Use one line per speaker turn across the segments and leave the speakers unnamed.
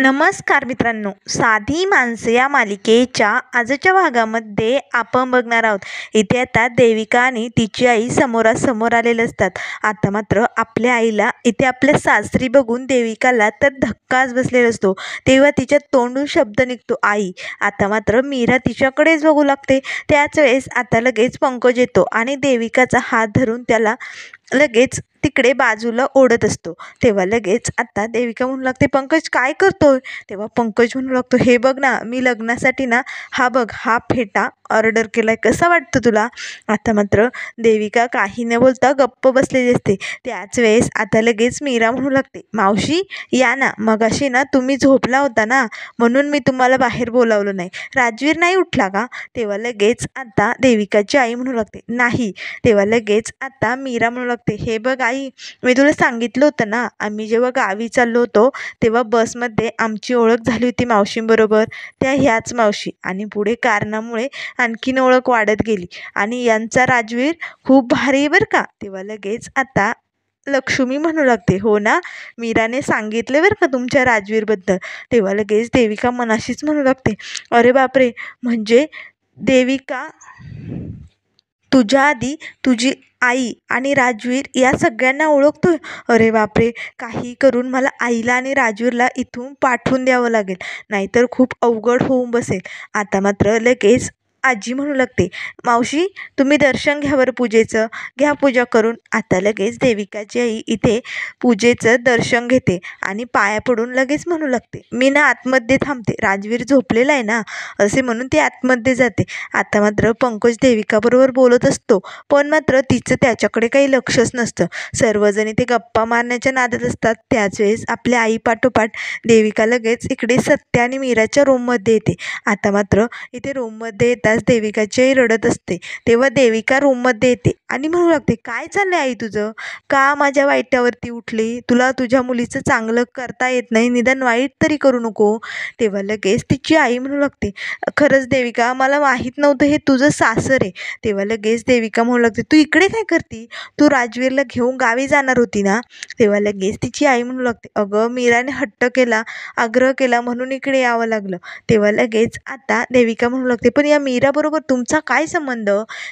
नमस्कार मित्रांनो, साधी माणसे या मालिकेच्या आजच्या भागामध्ये आपण बघणार आहोत. इथे आता देविका आणि तिची आई समोरासमोर आलेले असतात. आता मात्र आपल्या आईला इथे आपल्या सासरी बघून देविकाला तर धक्काच बसलेला असतो. तेव्हा तिच्या तोंडून शब्द निघतो, आई. आता मात्र मीरा तिच्याकडेच बघू लागते. त्याच वेळेस आता लगेच पंकज येतो आणि देविकाचा हात धरून त्याला लगेच तिकडे बाजूला ओढत असतो. तेव्हा लगेच आता देविका म्हणू लागते, पंकज काय करतोय? तेव्हा पंकज म्हणू लागतो, हे बघ ना, मी लग्नासाठी ना हा बघ हा फेटा ऑर्डर केलाय, कसा वाटतं तुला? आता मात्र देविका काही न बोलता गप्प बसलेली असते. त्याच वेळेस आता लगेच मीरा म्हणू लागते, मावशी या ना, मगाशी ना तुम्ही झोपला होता ना, म्हणून मी तुम्हाला बाहेर बोलावलं नाही. राजवीर नाही उठला का? तेव्हा लगेच आता देविकाची आई म्हणू लागते, नाही. तेव्हा लगेच आता मीरा म्हणू लागते, हे बघ आई, मी तुला सांगितलं होतं ना, आम्ही जेव्हा गावी चाललो होतो तेव्हा बसमध्ये आमची ओळख झाली होती मावशींबरोबर, त्या ह्याच मावशी. आणि पुढे कारणामुळे आणखीन ओळख वाढत गेली आणि यांचा राजवीर खूप भारी आहे बरं का. तेव्हा लगेच आता लक्ष्मी म्हणू लागते, हो ना, मीराने सांगितले बरं का तुमच्या राजवीरबद्दल. तेव्हा लगेच देविका मनाशीच म्हणू लागते, अरे बापरे, म्हणजे देविका तुझ्या आधी तुझी आई आणि राजवीर या सगळ्यांना ओळखतोय? अरे बापरे, काही करून मला आईला आणि राजवीरला इथून पाठवून द्यावं लागेल, नाहीतर खूप अवघड होऊन बसेल. आता मात्र लगेच आजी म्हणू लागते, मावशी तुम्ही दर्शन घ्या बरं पूजेचं, घ्या पूजा करून. आता लगेच देविकाची आई इथे पूजेचं दर्शन घेते आणि पाया पडून लगेच म्हणू लागते, मी ना आतमध्ये थांबते, राजवीर झोपलेला आहे ना, असे म्हणून ती आतमध्ये जाते. आता मात्र पंकज देविकाबरोबर बोलत असतो, पण मात्र तिचं त्याच्याकडे काही लक्षच नसतं. सर्वजण इथे गप्पा मारण्याच्या नादात असतात. त्याच वेळेस आपल्या आई पाठोपाठ देविका लगेच इकडे सत्या आणि मीराच्या रूममध्ये येते. आता मात्र इथे रूममध्ये येताच देविकाची आई रडत असते. तेव्हा देविका रूममध्ये येते आणि म्हणू लागते, काय चाललंय आई तुझं? का माझ्या वाईटावरती उठली? तुला तुझ्या मुलीचं चांगलं करता येत नाही, निदान वाईट तरी करू नको. तेव्हा लगेच तिची आई म्हणू लागते, खरंच देविका, मला माहीत नव्हतं हे तुझं सासर आहे. तेव्हा लगेच देविका म्हणू लागते, तू इकडे काय करती? तू राजवीरला घेऊन गावी जाणार होती ना? तेव्हा लगेच तिची आई म्हणू लागते, अगं मीराने हट्ट केला, आग्रह केला म्हणून इकडे यावं लागलं. तेव्हा लगेच आता देविका म्हणू लागते, पण या मीराबरोबर तुमचा काय संबंध?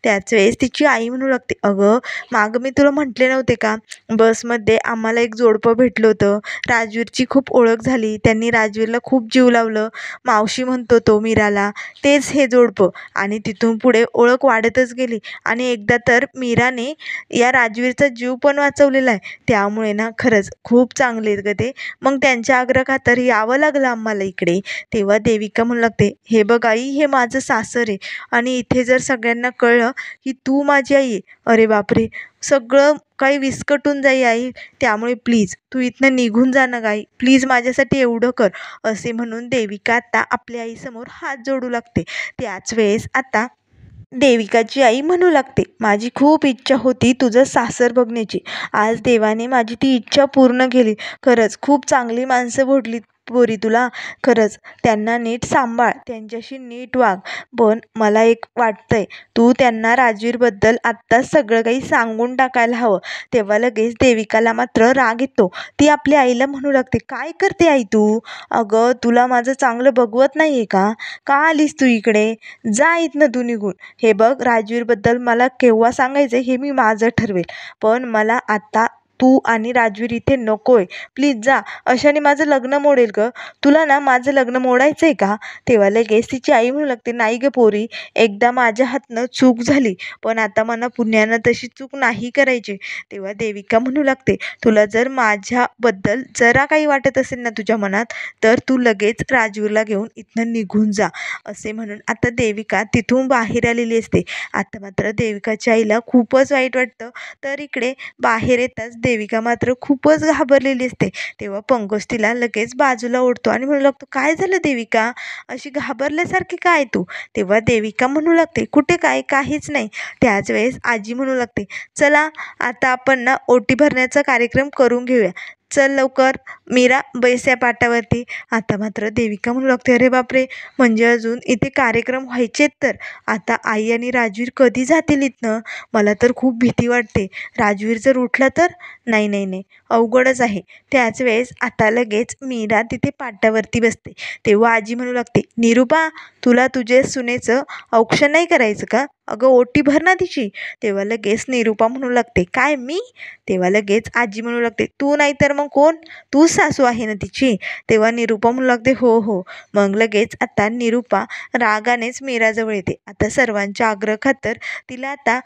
त्याच वेळेस तिची आई म्हणू लागते, अगं मागं मी तुला म्हटले नव्हते का, बसमध्ये आम्हाला एक जोडपं भेटलं होतं, राजवीरची खूप ओळख झाली, त्यांनी राजवीरला खूप जीव लावलं, मावशी म्हणतो तो मीराला, तेच हे जोडपं. आणि तिथून पुढे ओळख वाढतच गेली आणि एकदा तर मीराने या राजवीरचा जीव पण वाचवलेला आहे. त्यामुळे ना खरंच खूप चांगले आहेत गं ते. मग त्यांच्या आग्रहाखातर यावं लागलं आम्हाला इकडे. तेव्हा देविका म्हणू लागते, हे बघ आई, हे माझं सासर आहे आणि इथे जर सगळ्यांना कळलं की तू माझी आई आहे, अरे बापरे, सगळं काही विस्कटून जाई आई. त्यामुळे प्लीज तू इथनं निघून जा ना गाई, प्लीज माझ्यासाठी एवढं कर. असे म्हणून देविका आता आपल्या आईसमोर हात जोडू लागते. त्याच वेळेस आता देविकाची आई म्हणू लागते, माझी खूप इच्छा होती तुझं सासर बघण्याची, आज देवाने माझी ती इच्छा पूर्ण केली. खरंच खूप चांगली माणसं भेटली पोरी तुला, खरंच त्यांना नीट सांभाळ, त्यांच्याशी नीट वाग. पण मला एक वाटतंय, तू त्यांना राजवीरबद्दल आत्ताच सगळं काही सांगून टाकायला हवं. तेव्हा लगेच देविकाला मात्र राग येतो. ती आपल्या आईला म्हणू लागते, काय करते आई तू? अगं तुला माझं चांगलं बघवत नाही आहे का आलीस तू इकडे? जा इथनं तू निघून. हे बघ, राजवीरबद्दल मला केव्हा सांगायचं हे मी माझं ठरवेल, पण मला आता तू आणि राजवीर इथे नको आहे, प्लीज जा. अशाने माझं लग्न मोडेल गं, तुला ना माझं लग्न मोडायचं आहे का? तेव्हा लगेच तिची आई म्हणू लागते, नाही गं पोरी, एकदा माझ्या हातनं चूक झाली, पण आता मला पुण्यानं तशी चूक नाही करायची. तेव्हा देविका म्हणू लागते, तुला जर माझ्याबद्दल जरा काही वाटत असेल ना तुझ्या मनात, तर तू लगेच राजवीरला घेऊन इथनं निघून जा. असे म्हणून आता देविका तिथून बाहेर आलेली असते. आता मात्र देविकाच्या आईला खूपच वाईट वाटतं. तर इकडे बाहेर येताच देविका मात्र खूपच घाबरलेली असते. तेव्हा पंकज तिला लगेच बाजूला ओढतो आणि म्हणू लागतो, काय झालं देविका, अशी घाबरल्यासारखी काय तू? तेव्हा देविका म्हणू लागते, कुठे काय, काहीच नाही. त्याच वेळेस आजी म्हणू लागते, चला आता आपण ना ओटी भरण्याचा कार्यक्रम करून घेऊया. चल लवकर मीरा बैस या पाटावरती. आता मात्र देविका म्हणू लागते, अरे बापरे, म्हणजे अजून इथे कार्यक्रम व्हायचेत तर. आता आई आणि राजवीर कधी जातील इथनं? मला तर खूप भीती वाटते. राजवीर जर उठला तर? नाही नाही नाही, अवघडच आहे. त्याच वेळेस आता लगेच मीरा तिथे पाटावरती बसते. तेव्हा आजी म्हणू लागते, निरुपा, तुला तुझ्या सुनेचं औक्षण नाही करायचं का? अगं ओटी भर ना तिची. तेव्हा लगेच निरुपा म्हणू लागते, काय मी? तेव्हा लगेच आजी म्हणू लागते, तू नाही तर मग कोण? तूच सासू आहे ना तिची. तेव्हा निरुपा म्हणू लागते, हो हो. मग लगेच आता निरुपा रागानेच मीराजवळ येते. आता सर्वांच्या आग्रह खातर तिला आता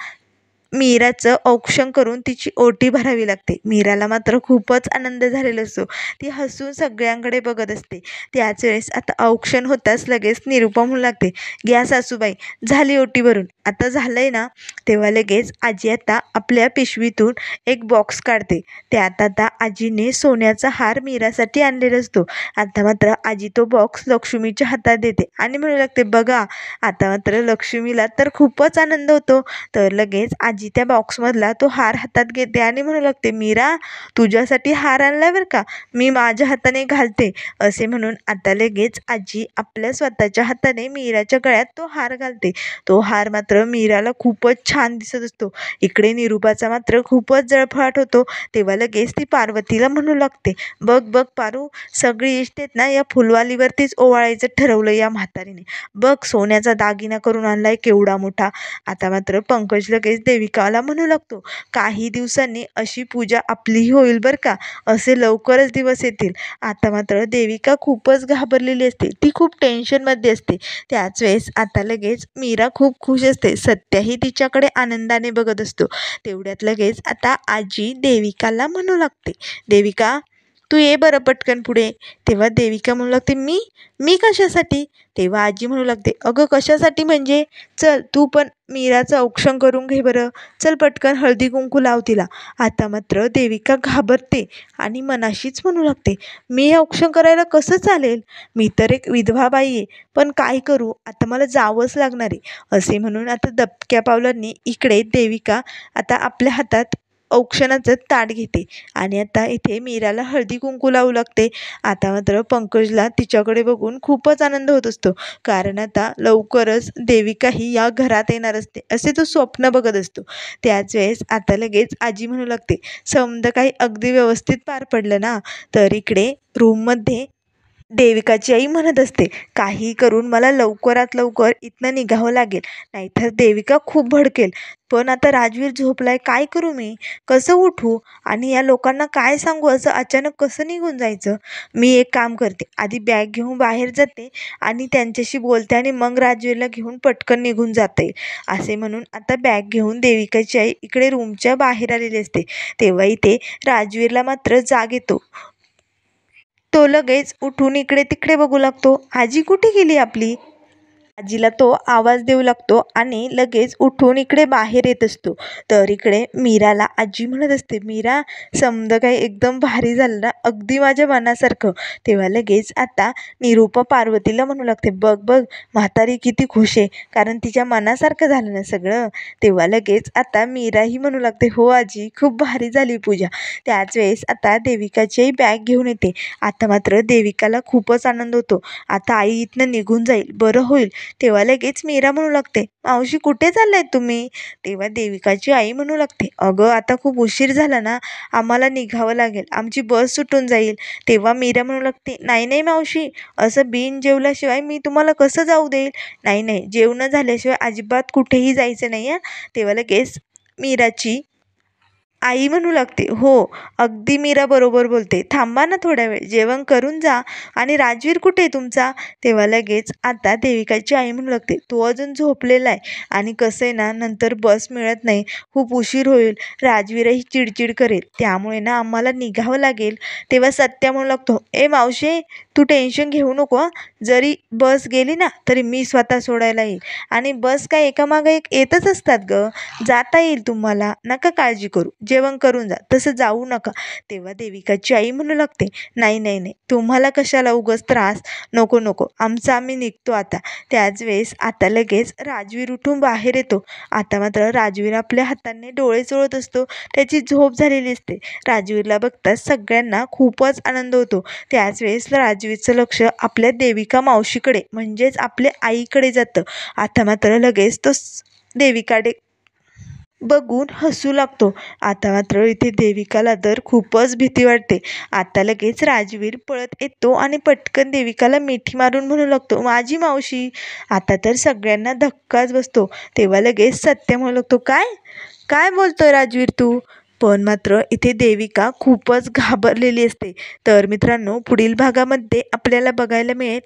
मीराचं औक्षण करून तिची ओटी भरावी लागते. मीराला मात्र खूपच आनंद झालेला असतो. ती हसून सगळ्यांकडे बघत असते. त्याच वेळेस आता औक्षण होताच लगेच निरुपा म्हणू लागते, घ्या सासूबाई, झाली ओटी भरून. आता झालंय ना? तेव्हा लगेच आजी आता आपल्या पिशवीतून एक बॉक्स काढते. त्यात आता आजीने सोन्याचा हार मीरासाठी आणलेला असतो. आता मात्र आजी तो बॉक्स लक्ष्मीच्या हातात देते आणि म्हणू लागते, बघा. आता मात्र लक्ष्मीला तर खूपच आनंद होतो. तर लगेच आजी त्या बॉक्समधला तो हार हातात घेते आणि म्हणू लागते, मीरा, तुझ्यासाठी हार आणलाय बरं का, मी माझ्या हाताने घालते. असे म्हणून आता लगेच आजी आपल्या स्वतःच्या हाताने मीराच्या गळ्यात तो हार घालते. तो हार मात्र मीराला खूपच छान दिसत असतो. इकडे निरुपाचा मात्र खूपच जळफळाट होतो. तेव्हा लगेच ती पार्वतीला म्हणू लागते, बघ बघ पारू, सगळी इस्टेट ना या फुलवालीवरतीच ओवाळायचं ठरवलं या म्हातारीने. बघ, सोन्याचा दागिना करून आणलाय केवढा मोठा. आता मात्र पंकज लगेच देविकाला म्हणू लागतो, काही दिवसांनी अशी पूजा आपलीही होईल बरं का, असे लवकरच दिवस येतील. आता मात्र देविका खूपच घाबरलेली असते. ती खूप टेन्शनमध्ये असते. त्याच वेळेस आता लगेच मीरा खूप खुश असते. सत्याही तिच्याकडे आनंदाने बघत असतो. तेवढ्यात लगेच आता आजी देविकाला म्हणू लागते, देविका, तू ये बरं पटकन पुढे. तेव्हा देविका म्हणू लागते, मी मी कशासाठी? तेव्हा आजी म्हणू लागते, अगं कशासाठी म्हणजे? चल तू पण मीराचं औक्षण करून घे बरं. चल पटकन हळदी कुंकू लाव तिला. आता मात्र देविका घाबरते आणि मनाशीच म्हणू लागते, मी औक्षण करायला कसं चालेल? मी तर एक विधवा बाई आहे, पण काय करू, आता मला जावंच लागणार आहे. असे म्हणून आता दबक्या पावलांनी इकडे देविका आता आपल्या हातात औक्षणाचं ताट घेते आणि आता इथे मीराला हळदी कुंकू लावू लागते. आता मात्र पंकजला तिच्याकडे बघून खूपच आनंद होत असतो, कारण आता लवकरच देविकाही या घरात येणार असते असे तो स्वप्न बघत असतो. त्याच वेळेस आता लगेच आजी म्हणू लागते, समजा काही अगदी व्यवस्थित पार पडलं ना? तर इकडे रूममध्ये देविकाची आई म्हणत असते, काही करून मला लवकरात लवकर इथनं निघावं लागेल, नाहीतर देविका खूप भडकेल. पण आता राजवीर झोपलाय, काय करू मी? कसं उठू? आणि या लोकांना काय सांगू? असं अचानक कसं निघून जायचं? मी एक काम करते, आधी बॅग घेऊन बाहेर जाते आणि त्यांच्याशी बोलते आणि मग राजवीरला घेऊन पटकन निघून जाते. असे म्हणून आता बॅग घेऊन देविकाची आई इकडे रूमच्या बाहेर आलेली असते. तेव्हा इथे राजवीरला मात्र जाग येतो. तो लगेच उठून इकडे तिकडे बघू लागतो. आजी कुठे गेली आपली? आजीला तो आवाज देऊ लागतो आणि लगेच उठून इकडे बाहेर येत असतो. तर इकडे मीराला आजी म्हणत असते, मीरा, समजा काही एकदम भारी झालं ना, अगदी माझ्या मनासारखं. तेव्हा लगेच आता निरुपा पार्वतीला म्हणू लागते, बघ बघ, म्हातारी किती खुश आहे, कारण तिच्या मनासारखं झालं ना सगळं. तेव्हा लगेच आता मीराही म्हणू लागते, हो आजी, खूप भारी झाली पूजा. त्याच वेळेस आता देविकाची बॅग घेऊन येते. आता मात्र देविकाला खूपच आनंद होतो. आता आई इथनं निघून जाईल, बरं होईल. तेव्हा लगेच मीरा म्हणू लागते, मावशी कुठे चाललाय तुम्ही? तेव्हा देविकाची आई म्हणू लागते, अगं आता खूप उशीर झाला ना, आम्हाला निघावं लागेल, आमची बस सुटून जाईल. तेव्हा मीरा म्हणू लागते, नाही नाही मावशी, असं बिन जेवल्याशिवाय मी तुम्हाला कसं जाऊ देईल? नाही नाही, जेवण झाल्याशिवाय अजिबात कुठेही जायचं नाही आहे. तेव्हा लगेच मीराची आई म्हणू लागते, हो, अगदी मीरा बरोबर बोलते, थांबा ना थोड्या वेळ, जेवण करून जा. आणि राजवीर कुठे आहे तुमचा? तेव्हा लगेच आता देविकाची आई म्हणू लागते, तो अजून झोपलेला आहे आणि कसं आहे ना, नंतर बस मिळत नाही, खूप उशीर होईल, राजवीरही चिडचिड करेल, त्यामुळे ना आम्हाला निघावं लागेल. तेव्हा सत्या म्हणू लागतो, ए मावशे, तू टेन्शन घेऊ नको हं. जरी बस गेली ना तरी मी स्वतः सोडायला येईल आणि बस काय एकामागं एक येतच असतात गं, जाता येईल तुम्हाला, नका काळजी करू. जेवण करून जा, तसं जाऊ नका. तेव्हा देविकाची आई म्हणू लागते, नाही नाही नाही, तुम्हाला कशाला उगाच त्रास, नको नको, आमचं आम्ही निघतो आता. त्याच वेळेस आता लगेच राजवीर उठून बाहेर येतो. आता मात्र राजवीर आपल्या हाताने डोळे चोळत असतो. त्याची झोप झालेली असते. राजवीरला बघताच सगळ्यांना खूपच आनंद होतो. त्याच वेळेस राजवीरचं लक्ष आपल्या देविका मावशीकडे म्हणजेच आपल्या आईकडे जातं. आता मात्र लगेच तो देविकाकडे बघून हसू लागतो. आता मात्र इथे देविकाला तर खूपच भीती वाटते. आता लगेच राजवीर पळत येतो आणि पटकन देविकाला मिठी मारून म्हणू लागतो, माझी मावशी. आता तर सगळ्यांना धक्काच बसतो. तेव्हा लगेच सत्य म्हणू लागतो, काय काय बोलतोय राजवीर तू? पण मात्र इथे देविका खूपच घाबरलेली असते. तर मित्रांनो, पुढील भागामध्ये आपल्याला बघायला मिळेल,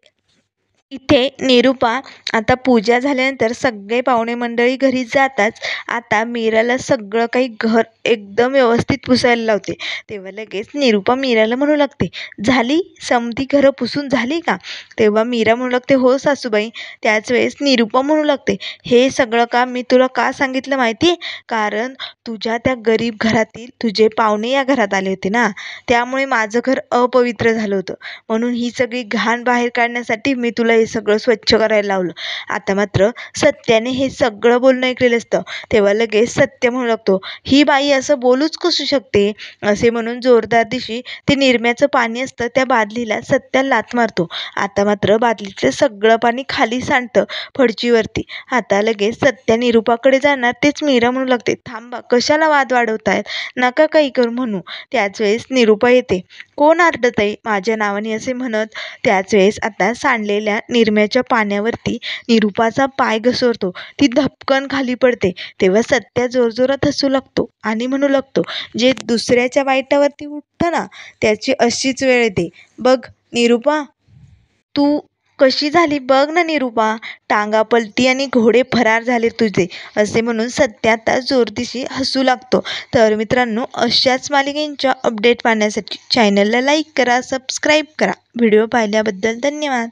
इथे निरूपा आता पूजा झाल्यानंतर सगळे पाहुणे मंडळी घरी जाताच आता मीराला सगळं काही घर एकदम व्यवस्थित पुसायला लावते. तेव्हा लगेच निरूपा मीराला म्हणू लागते, झाली समधी घरं पुसून झाली का? तेव्हा मीरा म्हणू लागते, हो सासूबाई. त्याच वेळेस निरूपा म्हणू लागते, हे सगळं काम मी तुला का सांगितलं माहिती? कारण तुझ्या त्या गरीब घरातील तुझे पाहुणे या घरात आले होते ना, त्यामुळे माझं घर अपवित्र झालं होतं. म्हणून ही सगळी घाण बाहेर काढण्यासाठी मी तुला हे सगळं स्वच्छ करायला लावलं. आता मात्र सत्याने हे सगळं बोलणं ऐकलेलं असतं. तेव्हा लगेच सत्य म्हणू लागतो, ही बाई असं बोलूच कसू शकते? असे म्हणून जोरदार दिशी ते निरम्याचं पाणी असतं त्या बादलीला सत्या लाथ मारतो. आता मात्र बादलीतलं सगळं पाणी खाली सांडतं फडचीवरती. आता लगेच सत्या निरूपाकडे जाणार तेच मीरा म्हणू लागते, थांबा, कशाला वाद वाढवतायत, नका काही करू म्हणू. त्याच वेळेस निरूपा येते, कोण आरडत आहे माझ्या नावाने असे म्हणत. त्याच वेळेस आता सांडलेल्या निरम्याच्या पाण्यावरती निरूपाचा पाय घसरतो. ती धपकन खाली पडते. तेव्हा सत्या जोरजोरात हसू लागतो आणि म्हणू लागतो, जे दुसऱ्याच्या वाईटावरती उठतं ना, त्याची अशीच वेळ येते बघ निरूपा. तू कशी झाली बघ ना निरूपा, टांगा पलटी आणि घोडे फरार झाले तुझे. असे म्हणून सत्या आता जोरदिशी हसू लागतो. तर मित्रांनो, अशाच मालिकेंच्या अपडेट पाहण्यासाठी चॅनलला लाईक करा, सबस्क्राईब करा. व्हिडिओ पाहिल्याबद्दल धन्यवाद.